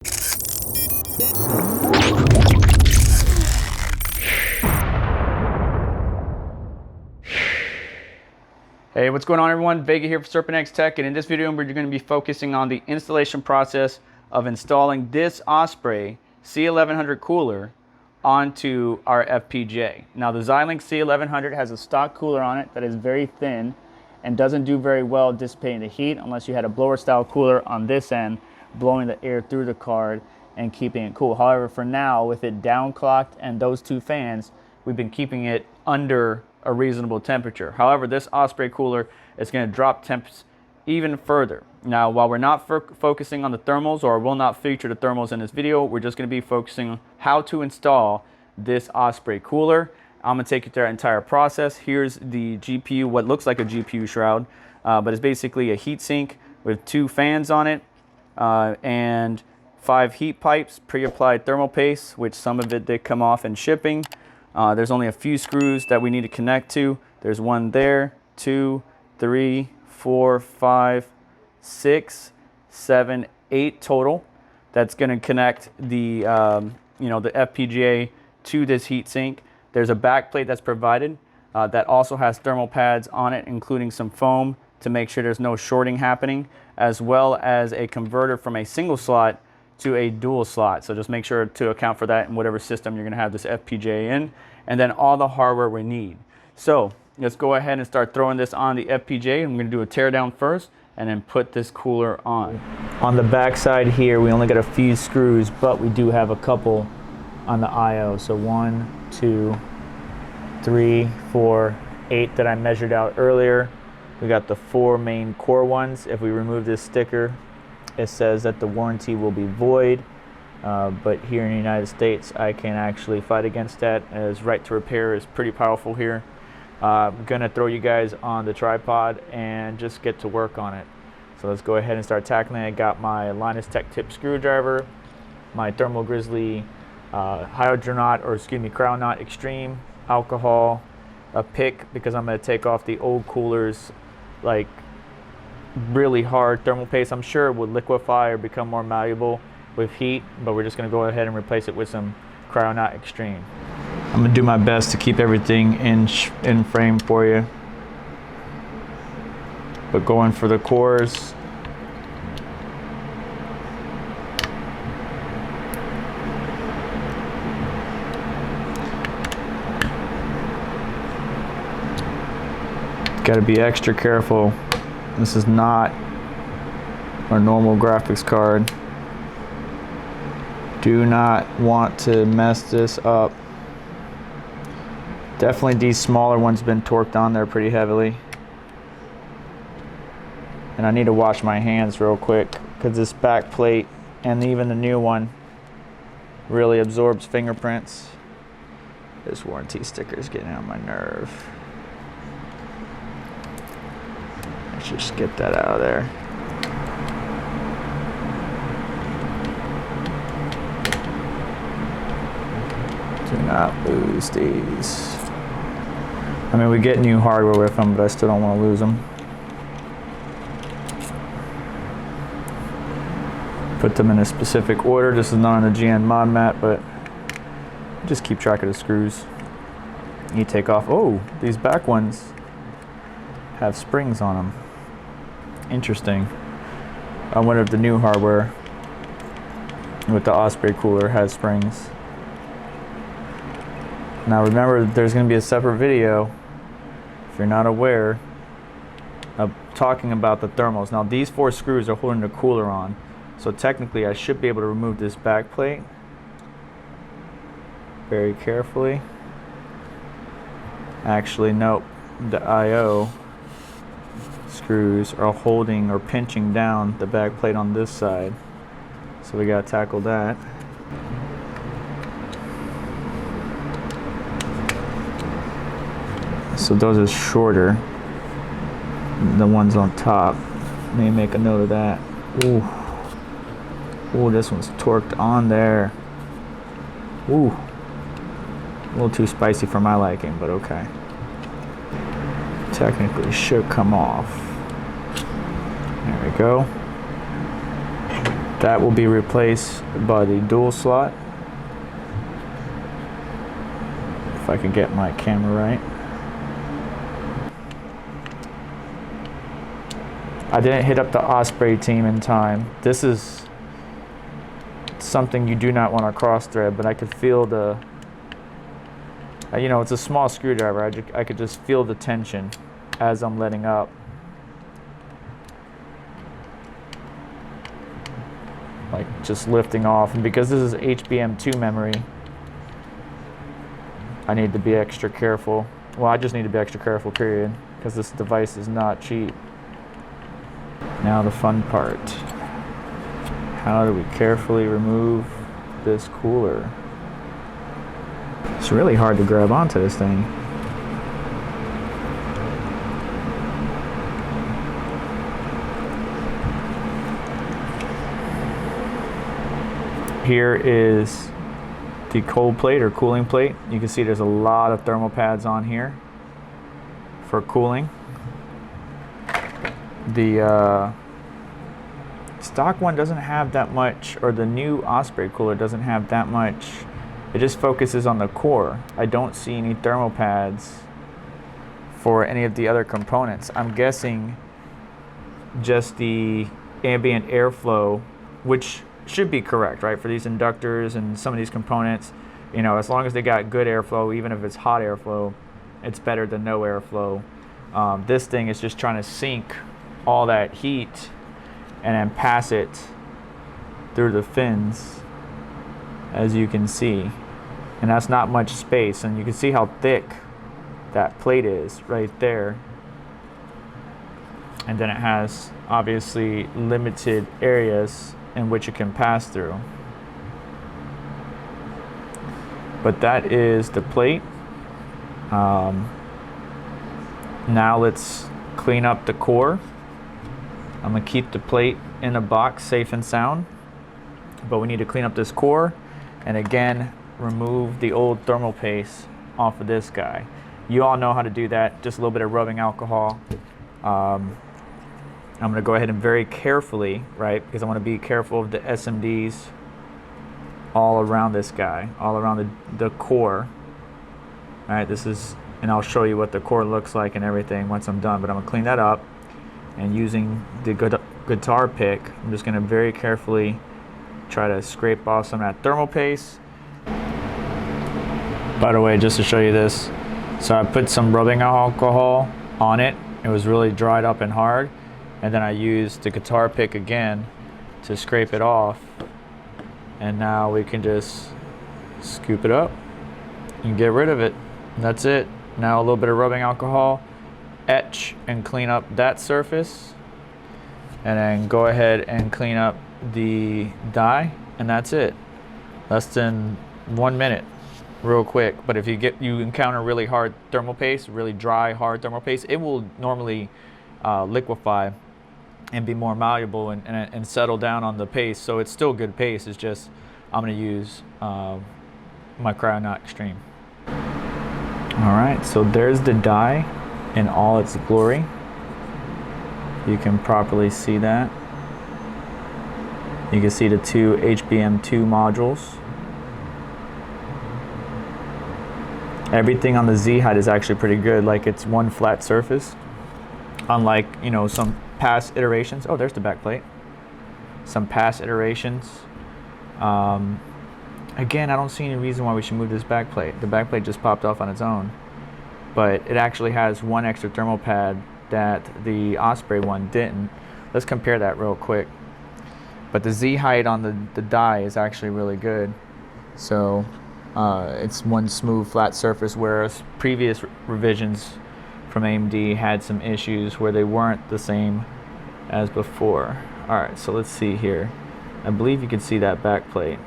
Hey, what's going on everyone? Vega here for SerpentX Tech, and in this video we're going to be focusing on the installation process of installing this Osprey C1100 cooler onto our FPGA. Now the Xilinx C1100 has a stock cooler on it that is very thin and doesn't do very well dissipating the heat unless you had a blower style cooler on this end blowing the air through the card and keeping it cool. However, for now, with it downclocked and those two fans, we've been keeping it under a reasonable temperature. However, this Osprey cooler is going to drop temps even further. Now, while we're not focusing on the thermals, or will not feature the thermals in this video, we're just going to be focusing on how to install this Osprey cooler. I'm going to take you through that entire process. Here's the GPU, what looks like a GPU shroud, but it's basically a heatsink with two fans on it and 5 heat pipes, pre-applied thermal paste, which some of it did come off in shipping. There's only a few screws that we need to connect to. There's one there, 2, 3, 4, 5, 6, 7, 8 total. That's going to connect the the FPGA to this heatsink. There's a back plate that's provided that also has thermal pads on it, including some foam to make sure there's no shorting happening, as well as a converter from a single slot to a dual slot. So just make sure to account for that in whatever system you're going to have this FPGA in, and then all the hardware we need. So let's go ahead and start throwing this on the FPGA. I'm going to do a teardown first and then put this cooler on. On the back side here, we only got a few screws, but we do have a couple on the IO. So 1, 2, 3, 4, 8 that I measured out earlier. We got the 4 main core ones. If we remove this sticker, it says that the warranty will be void, but here in the United States I can actually fight against that, as right to repair is pretty powerful here. I'm gonna throw you guys on the tripod and just get to work on it. So let's go ahead and start tackling it. I got my Linus Tech tip screwdriver, my Thermal Grizzly Crown Knot Extreme, alcohol, a pick because I'm gonna take off the old coolers, like really hard thermal paste. I'm sure it would liquefy or become more malleable with heat, but we're just going to go ahead and replace it with some Cryo Knot Extreme. I'm going to do my best to keep everything in frame for you, but going for the cores. Got to be extra careful. This is not our normal graphics card. Do not want to mess this up. Definitely these smaller ones have been torqued on there pretty heavily. And I need to wash my hands real quick because this back plate and even the new one really absorbs fingerprints. This warranty sticker is getting on my nerve. Let's just get that out of there. Do not lose these. I mean, we get new hardware with them, but I still don't want to lose them. Put them in a specific order. This is not on the GN mod mat, but just keep track of the screws. You take off. Oh, these back ones have springs on them. Interesting. I wonder if the new hardware with the Osprey cooler has springs. Now remember, there's going to be a separate video, if you're not aware, of talking about the thermals. Now these 4 screws are holding the cooler on, so technically I should be able to remove this back plate very carefully. Actually, nope. The IO screws are holding or pinching down the back plate on this side, so we got to tackle that. So those are shorter. The ones on top. Let me make a note of that. Ooh. Ooh, this one's torqued on there. Ooh. A little too spicy for my liking, but okay. Technically should come off. There we go. That will be replaced by the dual slot. If I can get my camera right. I didn't hit up the Osprey team in time. This is something you do not want to cross thread, but I could feel the, you know, it's a small screwdriver. I could just feel the tension as I'm letting up. Like just lifting off. And because this is HBM2 memory, I need to be extra careful. Well, I just need to be extra careful, period, because this device is not cheap. Now the fun part. How do we carefully remove this cooler? It's really hard to grab onto this thing. Here is the cold plate or cooling plate. You can see there's a lot of thermal pads on here for cooling. The stock one doesn't have that much, or the new Osprey cooler doesn't have that much. It just focuses on the core. I don't see any thermal pads for any of the other components. I'm guessing just the ambient airflow, which should be correct, right? For these inductors and some of these components, you know, as long as they got good airflow, even if it's hot airflow, it's better than no airflow. This thing is just trying to sink all that heat and then pass it through the fins, as you can see. And that's not much space, and you can see how thick that plate is right there. And then it has obviously limited areas in which it can pass through. But that is the plate. Now let's clean up the core. I'm gonna keep the plate in a box safe and sound, but we need to clean up this core, and again, remove the old thermal paste off of this guy. You all know how to do that, just a little bit of rubbing alcohol. I'm gonna go ahead and very carefully, right, because I wanna be careful of the SMDs all around this guy, all around the core. All right, this is, and I'll show you what the core looks like and everything once I'm done, but I'm gonna clean that up. And using the guitar pick, I'm just gonna very carefully try to scrape off some of that thermal paste. By the way, just to show you this, so I put some rubbing alcohol on it. It was really dried up and hard. And then I used the guitar pick again to scrape it off. And now we can just scoop it up and get rid of it. And that's it. Now a little bit of rubbing alcohol, etch and clean up that surface, and then go ahead and clean up the die, and that's it. Less than 1 minute, real quick. But if you encounter really hard thermal paste, really dry, hard thermal paste, it will normally liquefy and be more malleable and settle down on the paste. So it's still good paste. It's just I'm going to use my Cryonaut Extreme. All right, so there's the die in all its glory. You can properly see that. You can see the two HBM2 modules. Everything on the Z height is actually pretty good. Like, it's one flat surface, unlike, you know, some past iterations. Oh, there's the back plate. Some past iterations. Again, I don't see any reason why we should move this back plate. The back plate just popped off on its own, but it actually has one extra thermal pad that the Osprey one didn't. Let's compare that real quick. But the Z height on the die is actually really good. So it's one smooth flat surface, whereas previous revisions from AMD had some issues where they weren't the same as before. Alright, so let's see here. I believe you can see that back plate.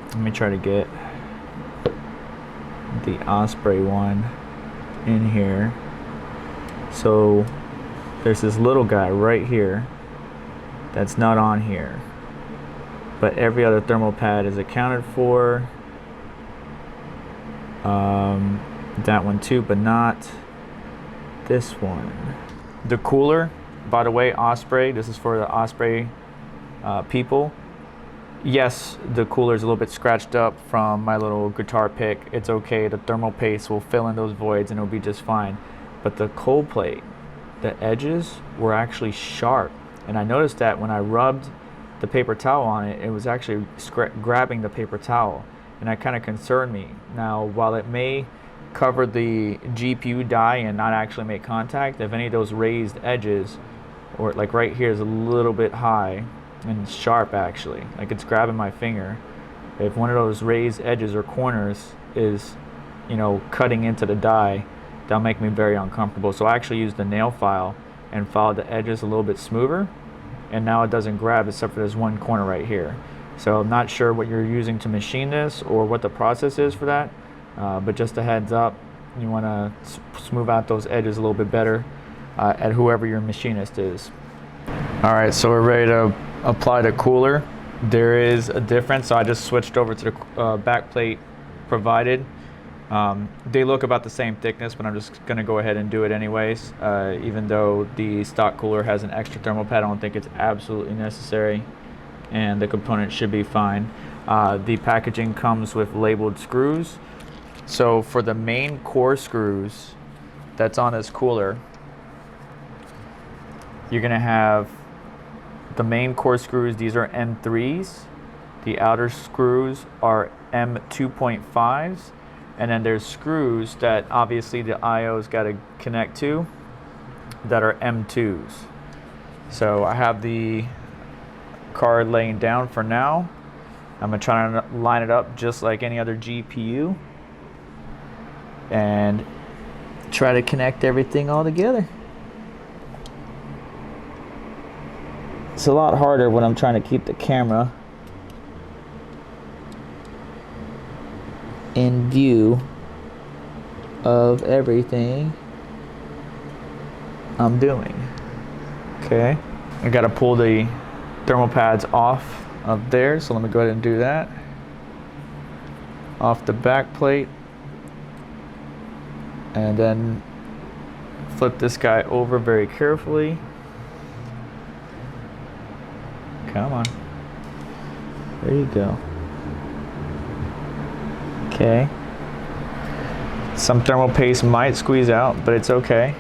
Let me try to get the Osprey one in here. So there's this little guy right here that's not on here, but every other thermal pad is accounted for. That one too, but not this one. The cooler, by the way, Osprey, this is for the Osprey people. Yes, the cooler is a little bit scratched up from my little guitar pick. It's okay. The thermal paste will fill in those voids and it'll be just fine. But the cold plate, the edges were actually sharp. And I noticed that when I rubbed the paper towel on it, it was actually grabbing the paper towel. And that kind of concerned me. Now, while it may cover the GPU die and not actually make contact, if any of those raised edges, or like right here is a little bit high, and sharp actually, like it's grabbing my finger. If one of those raised edges or corners is, you know, cutting into the die, that'll make me very uncomfortable. So I actually used the nail file and filed the edges a little bit smoother, and now it doesn't grab except for this one corner right here. So I'm not sure what you're using to machine this or what the process is for that, but just a heads up, you want to smooth out those edges a little bit better at whoever your machinist is. Alright, so we're ready to apply the cooler. There is a difference, so I just switched over to the back plate provided. They look about the same thickness, but I'm just going to go ahead and do it anyways. Even though the stock cooler has an extra thermal pad, I don't think it's absolutely necessary, and the component should be fine. The packaging comes with labeled screws. So for the main core screws that's on this cooler, you're going to have the main core screws. These are M3s. The outer screws are M2.5s. And then there's screws that obviously the IO's got to connect to that are M2s. So I have the card laying down for now. I'm going to try to line it up just like any other GPU and try to connect everything all together. It's a lot harder when I'm trying to keep the camera in view of everything I'm doing. Okay, I gotta pull the thermal pads off of there, so let me go ahead and do that. Off the back plate, and then flip this guy over very carefully. Come on. There you go. Okay. Some thermal paste might squeeze out, but it's okay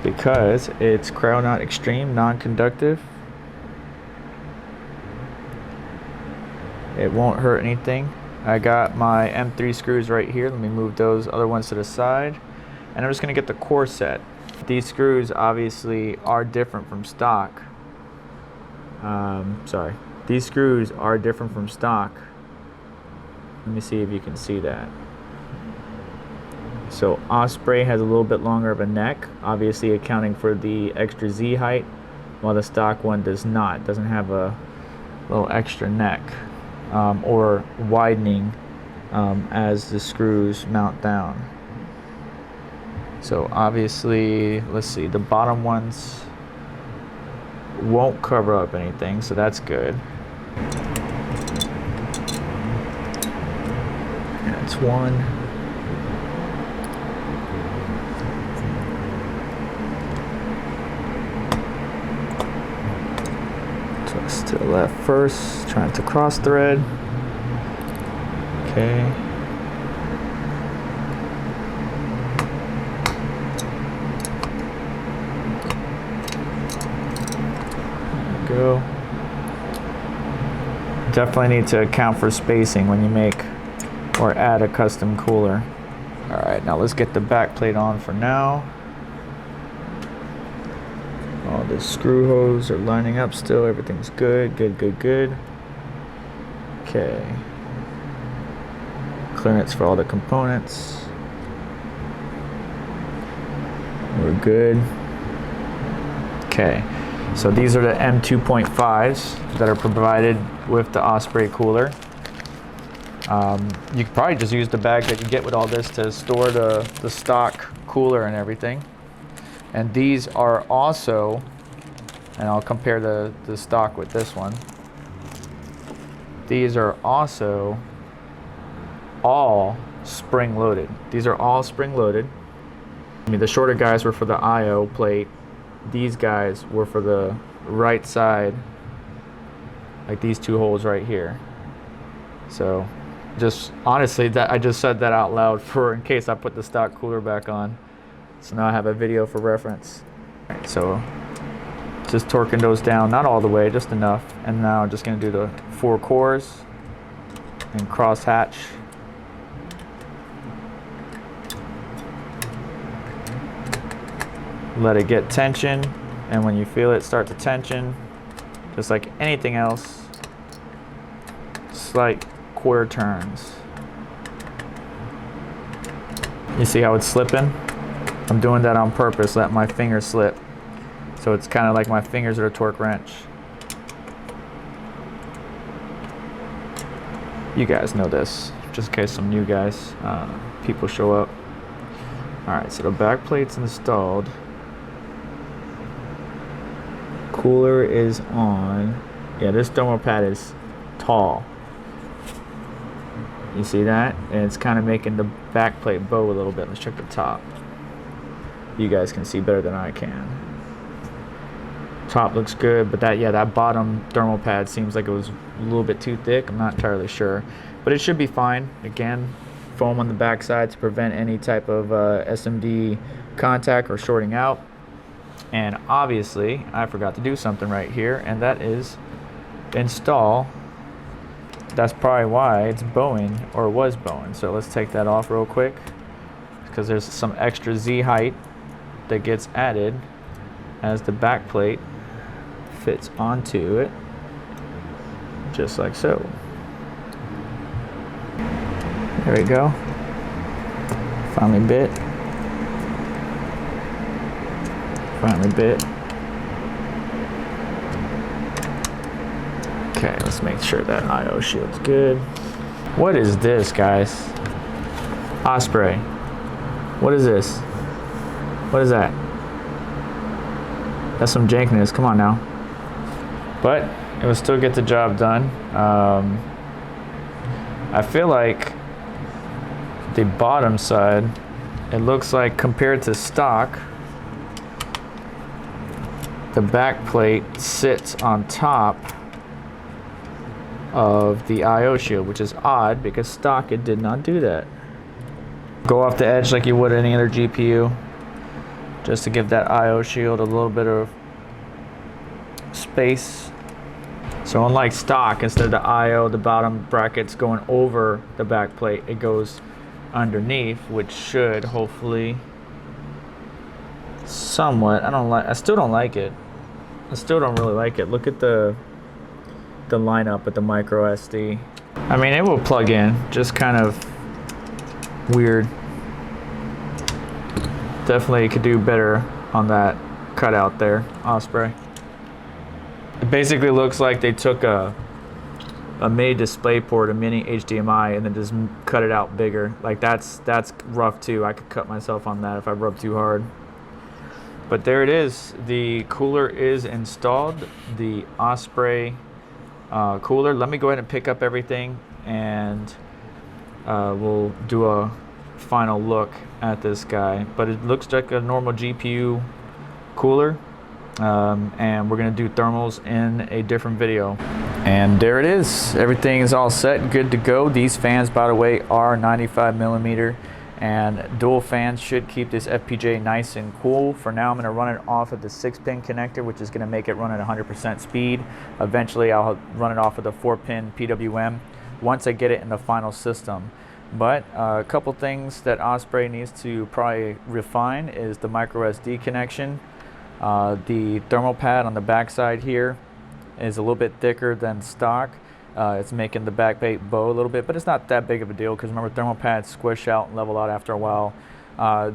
because it's Cryonaut Extreme non-conductive. It won't hurt anything. I got my M3 screws right here. Let me move those other ones to the side. And I'm just gonna get the core set. These screws obviously are different from stock. These screws are different from stock. Let me see if you can see that. So Osprey has a little bit longer of a neck, obviously accounting for the extra Z height, while the stock one does not. It doesn't have a little extra neck or widening as the screws mount down. So obviously, let's see, the bottom ones won't cover up anything, so that's good. That's one. Twist to the left first, trying to cross thread. Okay. Go. Definitely need to account for spacing when you make or add a custom cooler. Alright, now let's get the back plate on for now. All the screw holes are lining up still. Everything's good, good. Okay. Clearance for all the components. We're good. Okay. So these are the M2.5s that are provided with the Osprey cooler. You could probably just use the bag that you get with all this to store the stock cooler and everything. And these are also, and I'll compare the stock with this one. These are also all spring loaded. These are all spring loaded. I mean, the shorter guys were for the IO plate. These guys were for the right side like these two holes right here. So just honestly, that I just said that out loud for in case I put the stock cooler back on. So now I have a video for reference. All right, so just torquing those down, not all the way, just enough. And now I'm just gonna do the 4 cores and cross hatch. Let it get tension, and when you feel it start to tension, just like anything else, slight quarter turns. You see how it's slipping? I'm doing that on purpose, let my fingers slip. So it's kind of like my fingers are a torque wrench. You guys know this, just in case some new guys, people show up. All right, so the back plate's installed. Cooler is on. Yeah, this thermal pad is tall. You see that? And it's kind of making the back plate bow a little bit. Let's check the top. You guys can see better than I can. Top looks good, but that bottom thermal pad seems like it was a little bit too thick. I'm not entirely sure, but it should be fine. Again, foam on the back side to prevent any type of SMD contact or shorting out. And obviously, I forgot to do something right here, and that is install. That's probably why it's bowing, or was bowing. So let's take that off real quick, because there's some extra Z height that gets added as the back plate fits onto it, just like so. There we go. Finally bit. Finally bit. Okay, let's make sure that I/O shield's good. What is this, guys? Osprey. What is this? What is that? That's some jankiness. Come on now. But it will still get the job done. I feel like the bottom side, it looks like compared to stock, the back plate sits on top of the I/O shield, which is odd because stock it did not do that. Go off the edge like you would any other GPU, just to give that I/O shield a little bit of space. So unlike stock, instead of the I/O, the bottom brackets going over the back plate, it goes underneath, which should hopefully somewhat. I still don't like it. I still don't really like it. Look at the lineup at the micro SD. I mean, it will plug in, just kind of weird. Definitely could do better on that cutout there, Osprey. It basically looks like they took a mini DisplayPort, a mini HDMI, and then just cut it out bigger. Like that's rough too. I could cut myself on that if I rub too hard. But there it is. The cooler is installed. The Osprey cooler. Let me go ahead and pick up everything, and we'll do a final look at this guy. But it looks like a normal GPU cooler, and we're gonna do thermals in a different video. And there it is. Everything is all set, good to go. These fans, by the way, are 95mm, and dual fans should keep this FPGA nice and cool. For now, I'm going to run it off of the 6-pin connector, which is going to make it run at 100% speed. Eventually, I'll run it off of the 4-pin PWM once I get it in the final system. But a couple things that Osprey needs to probably refine is the micro SD connection. The thermal pad on the back side here is a little bit thicker than stock. It's making the back plate bow a little bit, but it's not that big of a deal because remember, thermal pads squish out and level out after a while.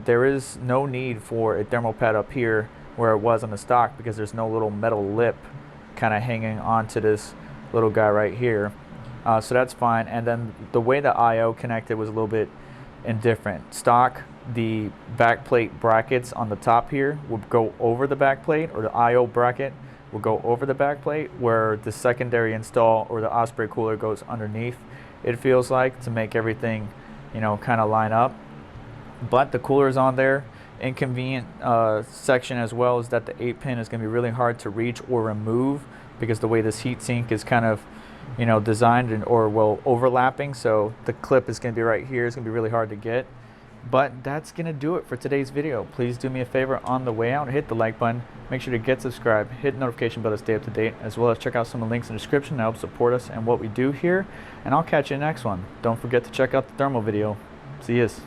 There is no need for a thermal pad up here where it was on the stock because there's no little metal lip kind of hanging onto this little guy right here. So that's fine. And then the way the I/O connected was a little bit indifferent. Stock, the back plate brackets on the top here would go over the back plate, or the I/O bracket will go over the back plate, where the secondary install or the Osprey cooler goes underneath, it feels like, to make everything, you know, kind of line up. But the cooler is on there. Inconvenient section as well is that the 8-pin is going to be really hard to reach or remove because the way this heat sink is kind of, you know, designed or overlapping, so the clip is going to be right here. It's going to be really hard to get. But that's going to do it for today's video. Please do me a favor on the way out, hit the like button, make sure to get subscribed, hit the notification bell to stay up to date, as well as check out some of the links in the description to help support us and what we do here. And I'll catch you in the next one. Don't forget to check out the thermal video. See yous.